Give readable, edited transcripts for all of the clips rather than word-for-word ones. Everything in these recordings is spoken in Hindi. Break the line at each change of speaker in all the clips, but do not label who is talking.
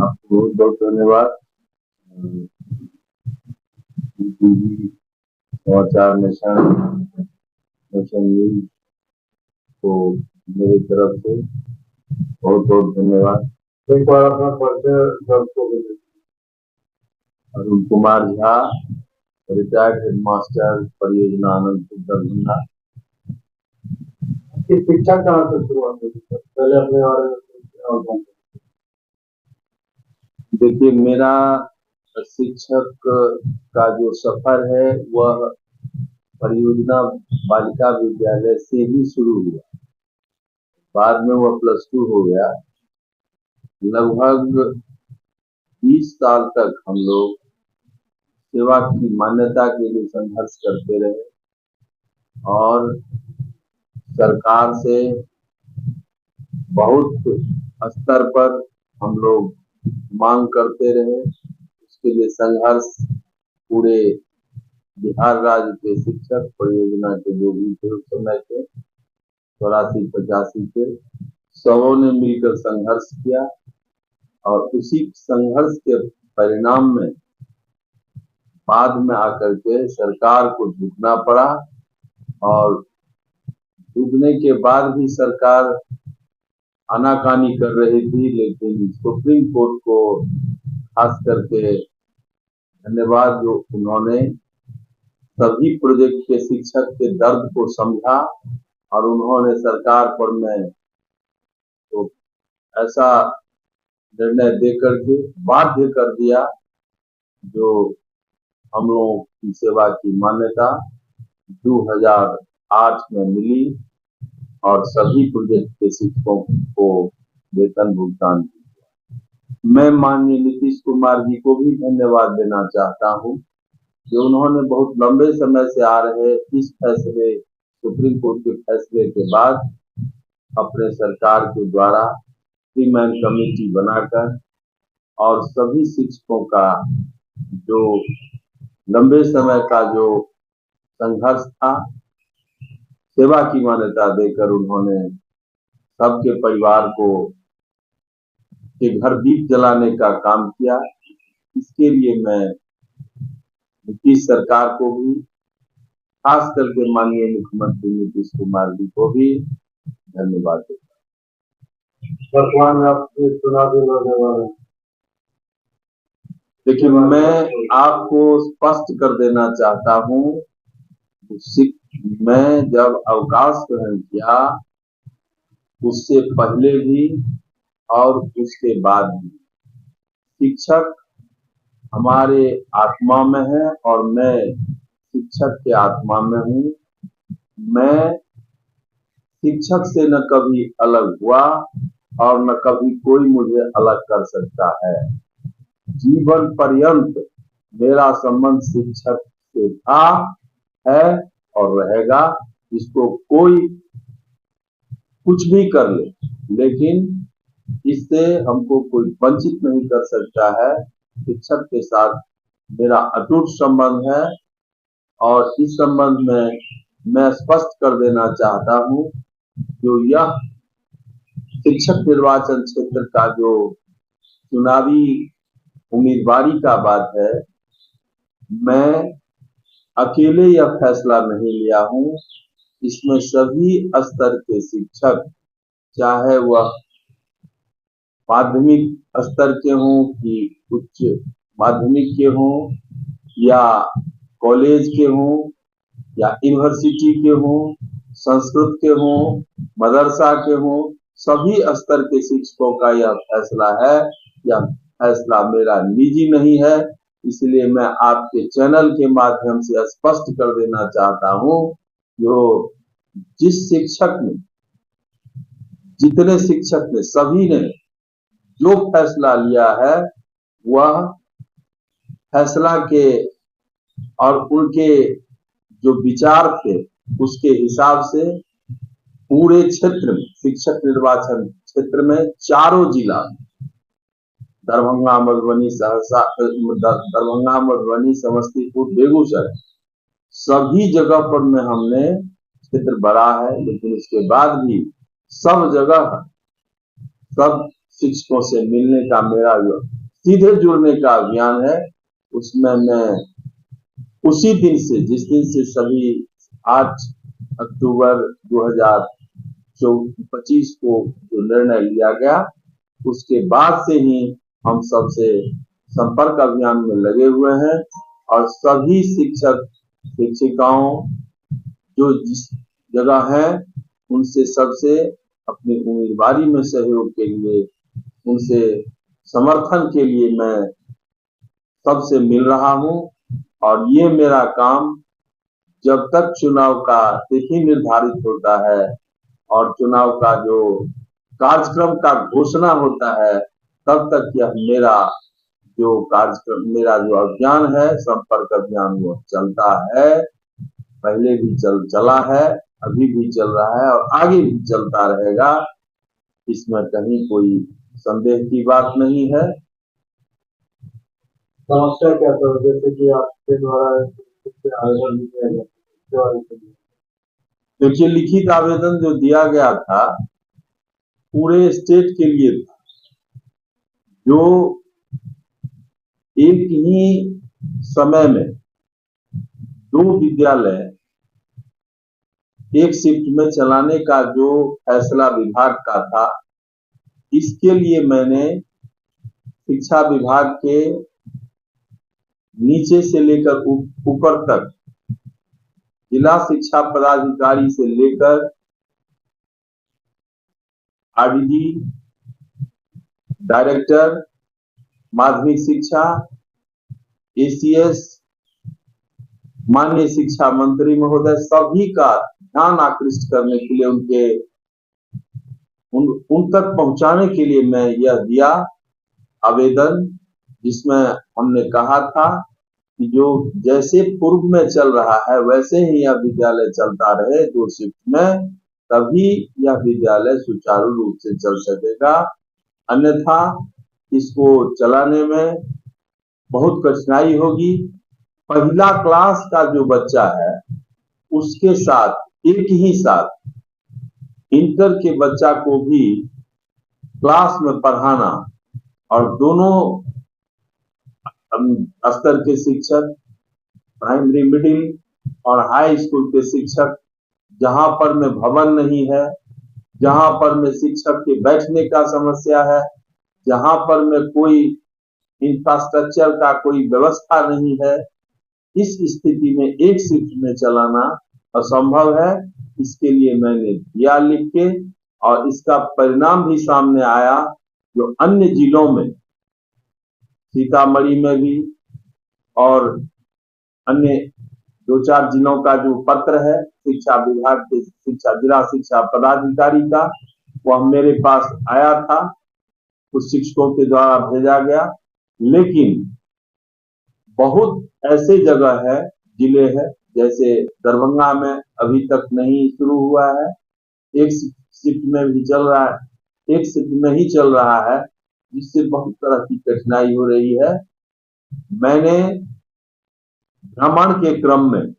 आपको बहुत बहुत धन्यवाद। टीवी समाचार नेशन न्यूज को मेरी तरफ से बहुत बहुत धन्यवाद। एक बार अपना परिचय दर्शकों को दीजिए। अरुण कुमार झा, रिटायर्ड हेडमास्टर, परियोजना आनंदपुर दरभंगा। शिक्षा कहाँ से शुरुआत हुई? पहले अपने बारे में। देखिए, मेरा शिक्षक का जो सफर है वह परियोजना बालिका विद्यालय से ही शुरू हुआ। बाद में वह +2 हो गया। लगभग 20 साल तक हम लोग सेवा की मान्यता के लिए संघर्ष करते रहे और सरकार से बहुत स्तर पर हम लोग मांग करते रहे। उसके लिए संघर्ष पूरे बिहार राज्य के शिक्षक परियोजना के जो भी थे उस समय के 84-85 के सबों ने मिलकर संघर्ष किया और उसी संघर्ष के परिणाम में बाद में आकर के सरकार को झुकना पड़ा और झुकने के बाद भी सरकार आनाकानी कर रही थी, लेकिन सुप्रीम कोर्ट को खास करके धन्यवाद जो उन्होंने सभी प्रोजेक्ट के शिक्षक के दर्द को समझा और उन्होंने सरकार पर में तो ऐसा निर्णय देकर के बाध्य कर दिया जो हम लोगों की सेवा की मान्यता 2008 में मिली और सभी प्रोजेक्ट के शिक्षकों को वेतन भुगतान किया। मैं माननीय नीतीश कुमार जी को भी धन्यवाद देना चाहता हूं कि उन्होंने बहुत लंबे समय से आ रहे इस फैसले सुप्रीम कोर्ट के फैसले के बाद अपने सरकार के द्वारा 3 मैन कमेटी बनाकर और सभी शिक्षकों का जो लंबे समय का जो संघर्ष था सेवा की मान्यता देकर उन्होंने सबके परिवार को के घर दीप जलाने का काम किया। इसके लिए मैं नीतीश सरकार को भी खास करके माननीय मुख्यमंत्री नीतीश कुमार जी को भी धन्यवाद देता हूं। आपसे चुनाव लड़ने वाले देखिए, मैं आपको स्पष्ट कर देना चाहता हूं, मैं जब अवकाश ग्रहण किया उससे पहले भी और उसके बाद भी शिक्षक हमारे आत्मा में है और मैं शिक्षक के आत्मा में हूँ। मैं शिक्षक से न कभी अलग हुआ और न कभी कोई मुझे अलग कर सकता है। जीवन पर्यंत मेरा संबंध शिक्षक से था, है और रहेगा। इसको कोई कुछ भी कर ले, लेकिन इससे हमको कोई वंचित नहीं कर सकता है। शिक्षक के साथ मेरा अटूट संबंध है और इस संबंध में मैं स्पष्ट कर देना चाहता हूं, जो यह शिक्षक निर्वाचन क्षेत्र का जो चुनावी उम्मीदवारी का बात है, मैं अकेले यह फैसला नहीं लिया हूं। इसमें सभी स्तर के शिक्षक, चाहे वह माध्यमिक स्तर के हों कि उच्च माध्यमिक के हों या कॉलेज के हों या यूनिवर्सिटी के हों, संस्कृत के हों, मदरसा के हों, सभी स्तर के शिक्षकों का यह फैसला है। यह फैसला मेरा निजी नहीं है, इसलिए मैं आपके चैनल के माध्यम से स्पष्ट कर देना चाहता हूं, जो जिस शिक्षक ने, जितने शिक्षक ने, सभी ने जो फैसला लिया है वह फैसला के और उनके जो विचार थे उसके हिसाब से पूरे क्षेत्र में, शिक्षक निर्वाचन क्षेत्र में चारों जिला दरभंगा, मधुबनी, सहरसा, दरभंगा, मधुबनी, समस्तीपुर, बेगूसराय, सभी जगह पर में हमने क्षेत्र बढ़ा है, लेकिन इसके बाद भी सब जगह सब शिक्षकों से मिलने का मेरा जो सीधे जुड़ने का अभियान है, उसमें मैं उसी दिन से, जिस दिन से सभी 8 अक्टूबर 2025 को जो निर्णय लिया गया, उसके बाद से ही हम सबसे संपर्क अभियान में लगे हुए हैं और सभी शिक्षक शिक्षिकाओं जो जिस जगह है उनसे सबसे अपनी उम्मीदवारी में सहयोग के लिए, उनसे समर्थन के लिए मैं सबसे मिल रहा हूं। और ये मेरा काम जब तक चुनाव का तिथि निर्धारित होता है और चुनाव का जो कार्यक्रम का घोषणा होता है, तब तक यह मेरा जो कार्यक्रम, मेरा जो अभियान है, संपर्क अभियान, वो चलता है। पहले भी चला है, अभी भी चल रहा है और आगे भी चलता रहेगा। इसमें कहीं कोई संदेह की बात नहीं है।
समस्या क्या था, जैसे कि आपके द्वारा आवेदन दिया गया?
देखिए, लिखित आवेदन जो दिया गया था पूरे स्टेट के लिए था, जो एक ही समय में 2 विद्यालय एक शिफ्ट में चलाने का जो फैसला विभाग का था, इसके लिए मैंने शिक्षा विभाग के नीचे से लेकर ऊपर तक, जिला शिक्षा पदाधिकारी से लेकर आरडीडी, डायरेक्टर माध्यमिक शिक्षा, एसीएस, माननीय शिक्षा मंत्री महोदय, सभी का ध्यान आकृष्ट करने के लिए उन तक पहुंचाने के लिए मैं यह दिया आवेदन, जिसमें हमने कहा था कि जो जैसे पूर्व में चल रहा है वैसे ही यह विद्यालय चलता रहे 2 शिफ्ट में, तभी यह विद्यालय सुचारू रूप से चल सकेगा। अन्यथा इसको चलाने में बहुत कठिनाई होगी। पहला क्लास का जो बच्चा है उसके साथ एक ही साथ इंटर के बच्चा को भी क्लास में पढ़ाना और दोनों स्तर के शिक्षक, प्राइमरी, मिडिल और हाई स्कूल के शिक्षक, जहां पर में भवन नहीं है, जहां पर में शिक्षक के बैठने का समस्या है, जहां पर में कोई इंफ्रास्ट्रक्चर का कोई व्यवस्था नहीं है, इस स्थिति में एक शिफ्ट में चलाना असंभव है। इसके लिए मैंने दिया लिख के, और इसका परिणाम भी सामने आया। जो अन्य जिलों में, सीतामढ़ी में भी और अन्य 2-4 जिलों का जो पत्र है शिक्षा विभाग के जिला शिक्षा पदाधिकारी का, वह मेरे पास आया था, कुछ शिक्षकों के द्वारा भेजा गया। लेकिन बहुत ऐसे जगह है, जिले है, जैसे दरभंगा में अभी तक नहीं शुरू हुआ है, एक शिफ्ट में भी चल रहा है, एक शिफ्ट में ही चल रहा है, जिससे बहुत तरह की कठिनाई हो रही है। मैंने भ्रमण के क्रम में,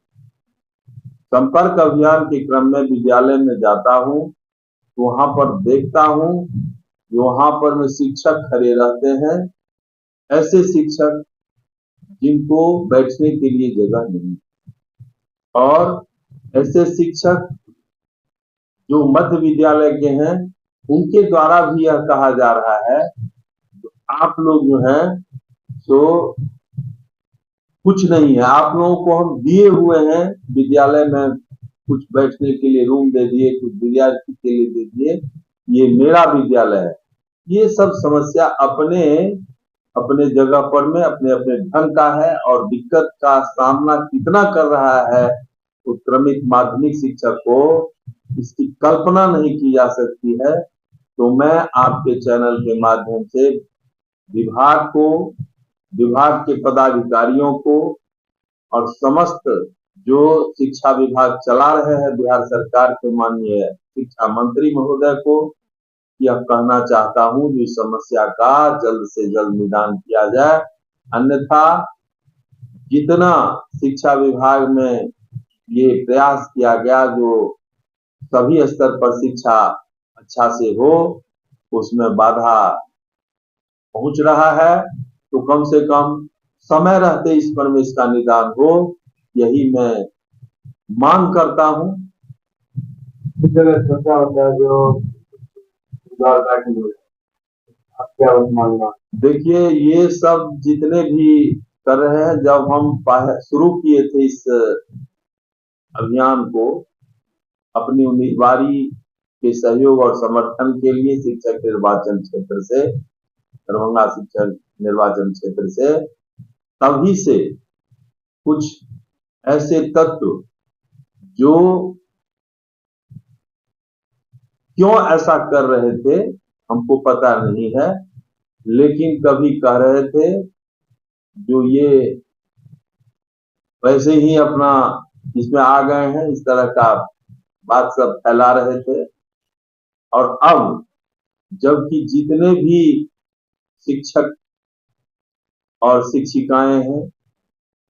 संपर्क अभियान के क्रम में विद्यालय में जाता हूँ, तो वहां पर देखता हूँ, वहां पर में शिक्षक खड़े रहते हैं, ऐसे शिक्षक जिनको बैठने के लिए जगह नहीं, और ऐसे शिक्षक जो मध्य विद्यालय के हैं, उनके द्वारा भी यह कहा जा रहा है आप लोग जो हैं तो कुछ नहीं है, आप लोगों को हम दिए हुए हैं विद्यालय में, कुछ बैठने के लिए रूम दे दिए, कुछ विद्यार्थी के लिए दे दिए, ये मेरा विद्यालय है। ये सब समस्या अपने अपने जगह पर में अपने अपने ढंग का है, और दिक्कत का सामना कितना कर रहा है उत्क्रमित माध्यमिक शिक्षक को, इसकी कल्पना नहीं की जा सकती है। तो मैं आपके चैनल के माध्यम से विभाग को, विभाग के पदाधिकारियों को और समस्त जो शिक्षा विभाग चला रहे हैं बिहार सरकार के माननीय शिक्षा मंत्री महोदय को यह कहना चाहता हूं कि इस समस्या का जल्द से जल्द निदान किया जाए। अन्यथा जितना शिक्षा विभाग में ये प्रयास किया गया जो सभी स्तर पर शिक्षा अच्छा से हो, उसमें बाधा पहुंच रहा है, तो कम से कम समय रहते इस पर में इसका निदान हो, यही मैं मांग करता हूं।
किस जगह चर्चा होता है जो सुधार काटी हुई है, आप क्या मानना?
देखिए, ये सब जितने भी कर रहे हैं, जब हम शुरू किए थे इस अभियान को अपनी उम्मीदवारी के सहयोग और समर्थन के लिए शिक्षक निर्वाचन क्षेत्र से, दरभंगा शिक्षक निर्वाचन क्षेत्र से, तभी से कुछ ऐसे तत्व जो क्यों ऐसा कर रहे थे हमको पता नहीं है, लेकिन कभी कह रहे थे जो ये वैसे ही अपना इसमें आ गए हैं, इस तरह का बात सब फैला रहे थे। और अब जबकि जितने भी शिक्षक और शिक्षिकाएं हैं,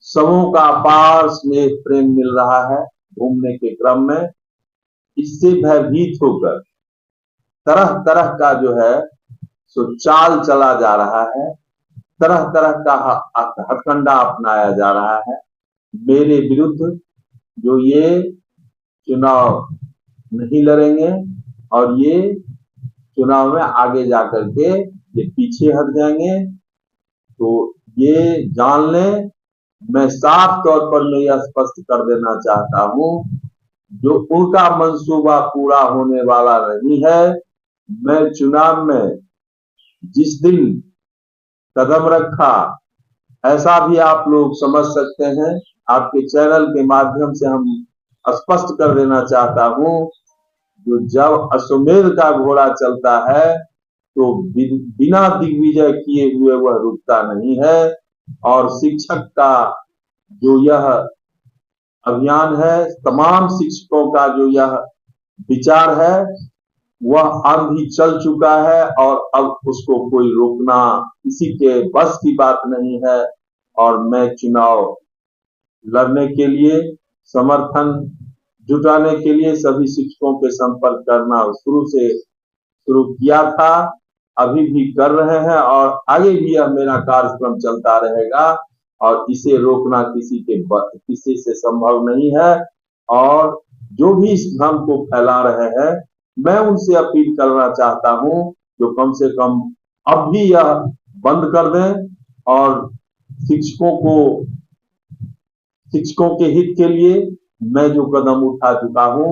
सबों का अपार स्नेह प्रेम मिल रहा है घूमने के क्रम में, इससे भयभीत होकर तरह तरह का जो है सो चाल चला जा रहा है, तरह तरह का हथकंडा अपनाया जा रहा है मेरे विरुद्ध, जो ये चुनाव नहीं लड़ेंगे और ये चुनाव में आगे जाकर के ये पीछे हट जाएंगे। तो ये जान लें, मैं साफ तौर पर मैं यह स्पष्ट कर देना चाहता हूं, जो उनका मंसूबा पूरा होने वाला नहीं है। मैं चुनाव में जिस दिन कदम रखा, ऐसा भी आप लोग समझ सकते हैं, आपके चैनल के माध्यम से हम स्पष्ट कर देना चाहता हूं, जो जब अश्वमेध का घोड़ा चलता है तो बिना दिग्विजय किए हुए वह रुकता नहीं है। और शिक्षक का जो यह अभियान है, तमाम शिक्षकों का जो यह विचार है, वह आंधी चल चुका है और अब उसको कोई रोकना किसी के बस की बात नहीं है। और मैं चुनाव लड़ने के लिए, समर्थन जुटाने के लिए सभी शिक्षकों के संपर्क करना शुरू से शुरू किया था, अभी भी कर रहे हैं और आगे भी यह मेरा कार्यक्रम चलता रहेगा और इसे रोकना किसी से संभव नहीं है। और जो भी इस भ्रम को फैला रहे हैं, मैं उनसे अपील करना चाहता हूं, जो कम से कम अब भी यह बंद कर दें और शिक्षकों के हित के लिए मैं जो कदम उठा चुका हूं,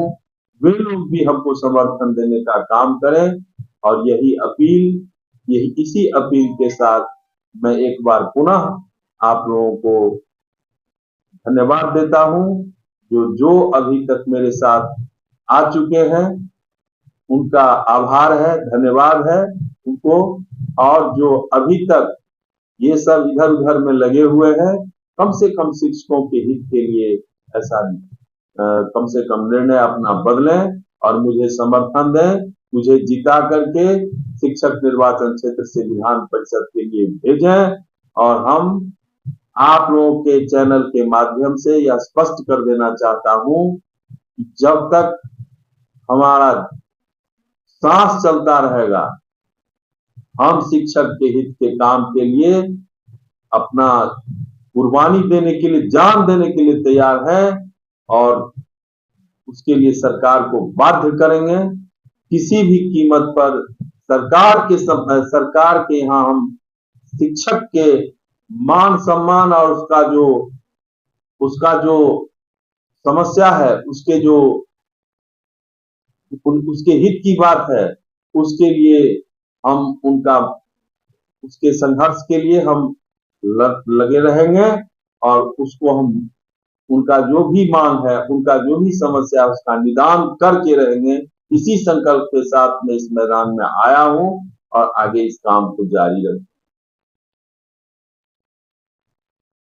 वे लोग भी हमको समर्थन देने का काम करें। और इसी अपील के साथ मैं एक बार पुनः आप लोगों को धन्यवाद देता हूं, जो अभी तक मेरे साथ आ चुके हैं, उनका आभार है, धन्यवाद है उनको। और जो अभी तक ये सब इधर उधर में लगे हुए हैं, कम से कम शिक्षकों के हित के लिए ऐसा कम से कम निर्णय अपना बदलें और मुझे समर्थन दें, मुझे जिता करके शिक्षक निर्वाचन क्षेत्र से विधान परिषद के लिए भेजें। और हम आप लोगों के चैनल के माध्यम से यह स्पष्ट कर देना चाहता हूं, जब तक हमारा सांस चलता रहेगा, हम शिक्षक के हित के काम के लिए अपना कुर्बानी देने के लिए, जान देने के लिए तैयार हैं और उसके लिए सरकार को बाध्य करेंगे। किसी भी कीमत पर सरकार के यहाँ हम शिक्षक के मान सम्मान और उसका जो समस्या है, उसके हित की बात है, उसके लिए हम उसके संघर्ष के लिए हम लगे रहेंगे और उसको हम उनका जो भी मांग है, उनका जो भी समस्या है, उसका निदान करके रहेंगे। इसी संकल्प के साथ मैं इस मैदान में आया हूं और आगे इस काम को जारी रखूंगा।